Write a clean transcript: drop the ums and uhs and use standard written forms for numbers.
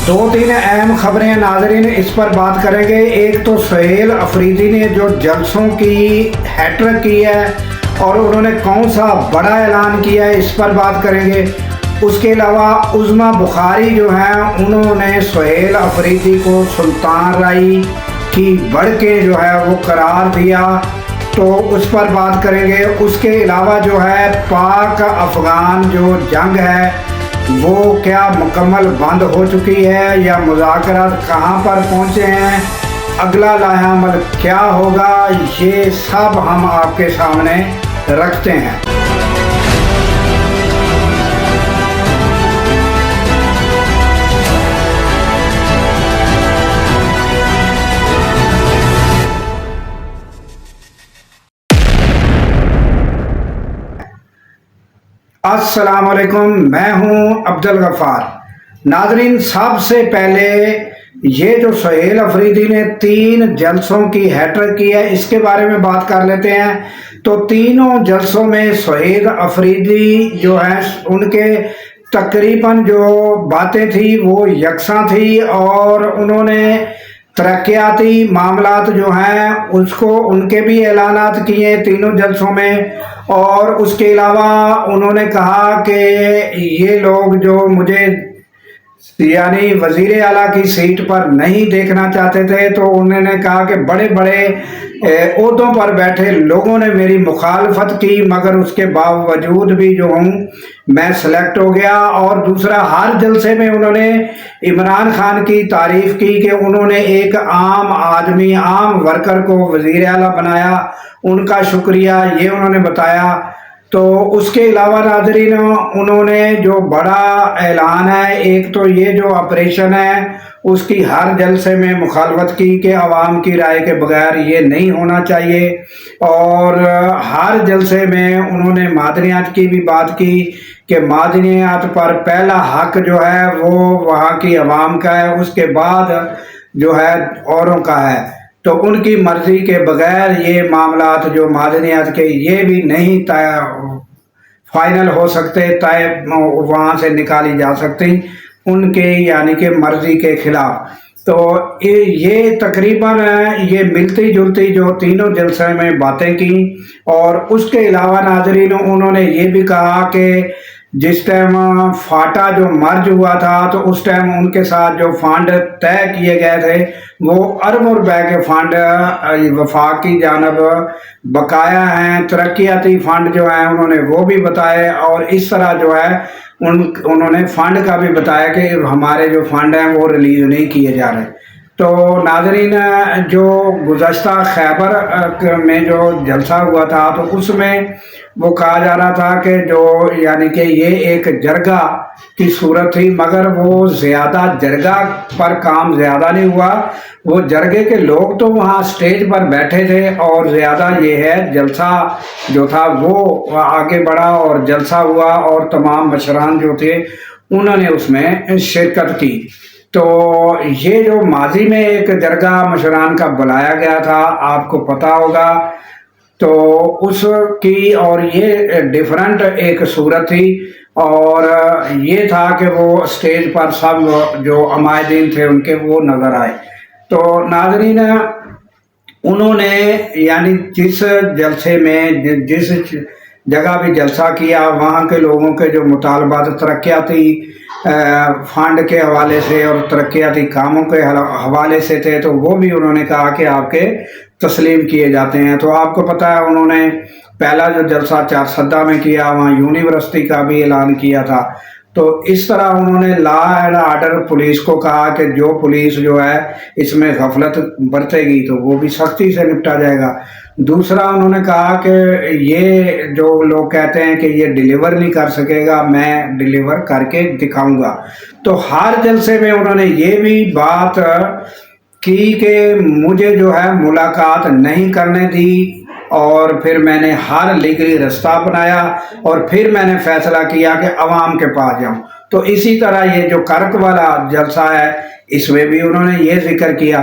دو تین اہم خبریں ہیں ناظرین، اس پر بات کریں گے۔ ایک تو سہیل افریدی نے جو جلسوں کی ہیٹرک کی ہے اور انہوں نے کون سا بڑا اعلان کیا ہے، اس پر بات کریں گے۔ اس کے علاوہ عظمیٰ بخاری جو ہیں انہوں نے سہیل افریدی کو سلطان رائی کی بڑھ کے جو ہے وہ قرار دیا، تو اس پر بات کریں گے۔ اس کے علاوہ جو ہے پاک افغان جو جنگ ہے وہ کیا مکمل بند ہو چکی ہے یا مذاکرات کہاں پر پہنچے ہیں، اگلا لائحہ عمل کیا ہوگا، یہ سب ہم آپ کے سامنے رکھتے ہیں۔ السلام علیکم، میں ہوں عبدالغفار۔ ناظرین، سب سے پہلے یہ جو سہیل افریدی نے 3 جلسوں کی ہیٹرک کی ہے اس کے بارے میں بات کر لیتے ہیں۔ تو تینوں جلسوں میں سہیل افریدی جو ہیں ان کے تقریباً جو باتیں تھی وہ یکساں تھی، اور انہوں نے ترقیاتی معاملات جو ہیں اس کو ان کے بھی اعلانات کیے تینوں جلسوں میں، اور اس کے علاوہ انہوں نے کہا کہ یہ لوگ جو مجھے یعنی وزیر اعلیٰ کی سیٹ پر نہیں دیکھنا چاہتے تھے، تو انہوں نے کہا کہ بڑے بڑے عہدوں پر بیٹھے لوگوں نے میری مخالفت کی، مگر اس کے باوجود بھی جو ہوں میں سلیکٹ ہو گیا۔ اور دوسرا، ہر جلسے میں انہوں نے عمران خان کی تعریف کی کہ انہوں نے ایک عام آدمی، عام ورکر کو وزیر اعلیٰ بنایا، ان کا شکریہ یہ انہوں نے بتایا۔ تو اس کے علاوہ ناظرین، انہوں نے جو بڑا اعلان ہے، ایک تو یہ جو آپریشن ہے اس کی ہر جلسے میں مخالفت کی کہ عوام کی رائے کے بغیر یہ نہیں ہونا چاہیے، اور ہر جلسے میں انہوں نے معدنیات کی بھی بات کی کہ معدنیات پر پہلا حق جو ہے وہ وہاں کی عوام کا ہے، اس کے بعد جو ہے اوروں کا ہے۔ تو ان کی مرضی کے بغیر یہ معاملات جو معدنیات کے یہ بھی نہیں فائنل ہو سکتے، طے وہاں سے نکالی جا سکتی ان کے یعنی کہ مرضی کے خلاف۔ تو یہ تقریباً یہ ملتی جلتی جو تینوں جلسے میں باتیں کی۔ اور اس کے علاوہ ناظرین، انہوں نے یہ بھی کہا کہ جس ٹائم فاٹا جو مرج ہوا تھا تو اس ٹائم ان کے ساتھ جو فنڈ طے کیے گئے تھے وہ اربوں روپے کے فنڈ وفاق کی جانب بقایا ہیں، ترقیاتی فنڈ جو ہیں انہوں نے وہ بھی بتائے، اور اس طرح جو ہے انہوں نے فنڈ کا بھی بتایا کہ ہمارے جو فنڈ ہیں وہ ریلیز نہیں کیے جا رہے۔ تو ناظرین، جو گزشتہ خیبر میں جو جلسہ ہوا تھا تو اس میں وہ کہا جا رہا تھا کہ جو یعنی کہ یہ ایک جرگہ کی صورت تھی، مگر وہ زیادہ جرگہ پر کام زیادہ نہیں ہوا، وہ جرگے کے لوگ تو وہاں سٹیج پر بیٹھے تھے، اور زیادہ یہ ہے جلسہ جو تھا وہ آگے بڑھا اور جلسہ ہوا، اور تمام مشران جو تھے انہوں نے اس میں شرکت کی۔ تو یہ جو ماضی میں ایک جرگہ مشران کا بلایا گیا تھا آپ کو پتہ ہوگا، تو اس کی اور یہ ڈیفرنٹ ایک صورت تھی، اور یہ تھا کہ وہ سٹیج پر سب جو عمائدین تھے ان کے وہ نظر آئے۔ تو ناظرین، انہوں نے یعنی جس جلسے میں جس جگہ بھی جلسہ کیا وہاں کے لوگوں کے جو مطالبات ترقیاتی فنڈ کے حوالے سے اور ترقیاتی کاموں کے حوالے سے تھے، تو وہ بھی انہوں نے کہا کہ آپ کے تسلیم کیے جاتے ہیں۔ تو آپ کو پتہ ہے انہوں نے پہلا جو جلسہ چارسدہ میں کیا وہاں یونیورسٹی کا بھی اعلان کیا تھا۔ تو اس طرح انہوں نے لا اینڈ آرڈر پولیس کو کہا کہ جو پولیس جو ہے اس میں غفلت برتے گی تو وہ بھی سختی سے نپٹا جائے گا۔ دوسرا انہوں نے کہا کہ یہ جو لوگ کہتے ہیں کہ یہ ڈیلیور نہیں کر سکے گا، میں ڈیلیور کر کے دکھاؤں گا۔ تو ہر جلسے میں انہوں نے یہ بھی بات کی کہ مجھے جو ہے ملاقات نہیں کرنے دی، اور پھر میں نے ہر لیگلی رستہ اپنایا، اور پھر میں نے فیصلہ کیا کہ عوام کے پاس جاؤں۔ تو اسی طرح یہ جو کرک والا جلسہ ہے اس میں بھی انہوں نے یہ ذکر کیا